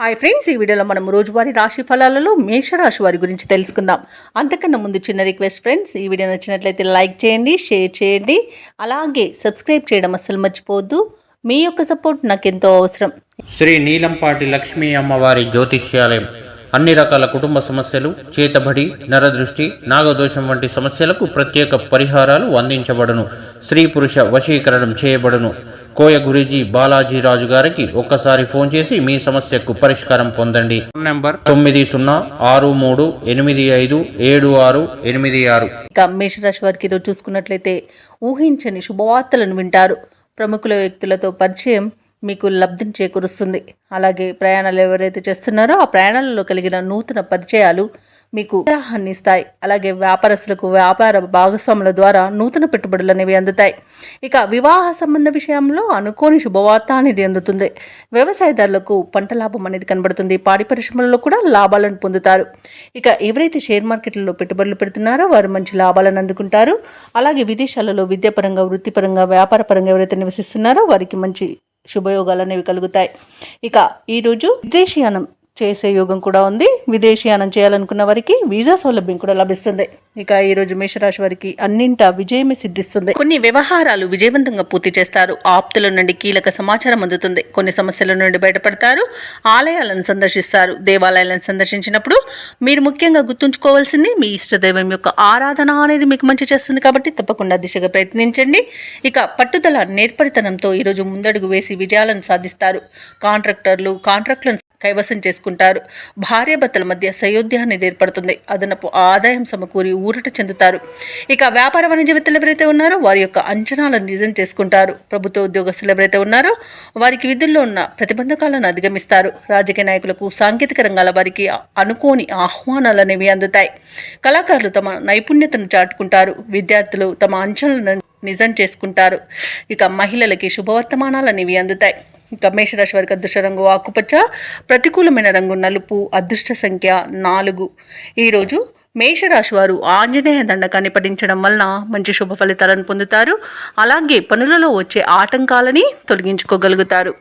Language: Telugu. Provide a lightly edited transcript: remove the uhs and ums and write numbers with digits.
హాయ్ ఫ్రెండ్స్, ఈ వీడియోలో మనం రోజువారీ రాశి ఫలాలలో మేషరాశి వారి గురించి తెలుసుకుందాం. అంతకన్నా ముందు చిన్న రిక్వెస్ట్ ఫ్రెండ్స్, ఈ వీడియో నచ్చినట్లయితే లైక్ చేయండి, షేర్ చేయండి, అలాగే సబ్స్క్రైబ్ చేయడం అస్సలు మర్చిపోవద్దు. మీ యొక్క సపోర్ట్ నాకు ఎంతో అవసరం. శ్రీ నీలంపాటి లక్ష్మీ అమ్మవారి జ్యోతిష్యాలయం అన్ని రకాల కుటుంబ సమస్యలు, చేతబడి, నరదృష్టి, నాగదోషం వంటి సమస్యలకు ప్రత్యేక పరిహారాలు అందించబడును. స్త్రీ పురుష వశీకరణం చేయబడును. కోయ గురూజీ బాలాజీ రాజు గారికి ఒక్కసారి ఫోన్ చేసి మీ సమస్యకు పరిష్కారం పొందండి. Phone number 9063857686. ఇక మేషరాశి వారికి ఈరోజు చూసుకున్నట్లయితే ఊహించని శుభవార్తలను వింటారు. ప్రముఖుల వ్యక్తులతో పరిచయం మీకు లబ్ధిని చేకూరుస్తుంది. అలాగే ప్రయాణాలు ఎవరైతే చేస్తున్నారో ఆ ప్రయాణాలలో కలిగిన నూతన పరిచయాలు మీకు ఉత్సాహాన్ని ఇస్తాయి. అలాగే వ్యాపారస్తులకు వ్యాపార భాగస్వాముల ద్వారా నూతన పెట్టుబడులు అనేవి అందుతాయి. ఇక వివాహ సంబంధ విషయంలో అనుకోని శుభవార్త అనేది అందుతుంది. వ్యవసాయదారులకు పంట లాభం అనేది కనబడుతుంది. పాడి పరిశ్రమలలో కూడా లాభాలను పొందుతారు. ఇక ఎవరైతే షేర్ మార్కెట్లలో పెట్టుబడులు పెడుతున్నారో వారు మంచి లాభాలను అందుకుంటారు. అలాగే విదేశాలలో విద్యాపరంగా, వృత్తిపరంగా, వ్యాపార పరంగా ఎవరైతే నివసిస్తున్నారో వారికి మంచి శుభయోగాలు అనేవి కలుగుతాయి. ఇక ఈరోజు విదేశీయానం చేసే యోగం కూడా ఉంది. విదేశీయానం చేయాలనుకున్న వారికి వీసా సౌలభ్యం కూడా లభిస్తుంది. ఇక ఈరోజు మేషరాశి వారికి అన్నింటా విజయమే సిద్ధిస్తుంది. కొన్ని వ్యవహారాలు విజయవంతంగా పూర్తి చేస్తారు. ఆప్తుల నుండి కీలక సమాచారం అందుతుంది. కొన్ని సమస్యల నుండి బయటపడతారు. ఆలయాలను సందర్శిస్తారు. దేవాలయాలను సందర్శించినప్పుడు మీరు ముఖ్యంగా గుర్తుంచుకోవాల్సింది మీ ఇష్టదైవం యొక్క ఆరాధన అనేది మీకు మంచి చేస్తుంది. కాబట్టి తప్పకుండా దిశగా ప్రయత్నించండి. ఇక పట్టుదల, నేర్పరితనంతో ఈరోజు ముందడుగు వేసి విజయాలను సాధిస్తారు. కాంట్రాక్టులను కైవసం చేసుకుంటారు. భార్యాభర్తల మధ్య సయోధ్య అనేది ఏర్పడుతుంది. అదనపు ఆదాయం సమకూరి ఊరట చెందుతారు. ఇక వ్యాపార వాణిజ్యవేత్తలు ఎవరైతే ఉన్నారో వారి యొక్క అంచనాలను నిజం చేసుకుంటారు. ప్రభుత్వ ఉద్యోగస్తులు ఎవరైతే ఉన్నారో వారికి విధుల్లో ఉన్న ప్రతిబంధకాలను అధిగమిస్తారు. రాజకీయ నాయకులకు, సాంకేతిక రంగాల వారికి అనుకోని ఆహ్వానాలు అనేవి అందుతాయి. కళాకారులు తమ నైపుణ్యతను చాటుకుంటారు. విద్యార్థులు తమ అంచనాలను నిజం చేసుకుంటారు. ఇక మహిళలకి శుభవర్తమానాలు అనేవి అందుతాయి. ఇక మేషరాశి వారికి అదృష్ట రంగు ఆకుపచ్చ, ప్రతికూలమైన రంగు నలుపు, అదృష్ట సంఖ్య 4. ఈరోజు మేషరాశి వారు ఆంజనేయ దండకాన్ని పఠించడం వలన మంచి శుభ ఫలితాలను పొందుతారు. అలాగే పనులలో వచ్చే ఆటంకాలని తొలగించుకోగలుగుతారు.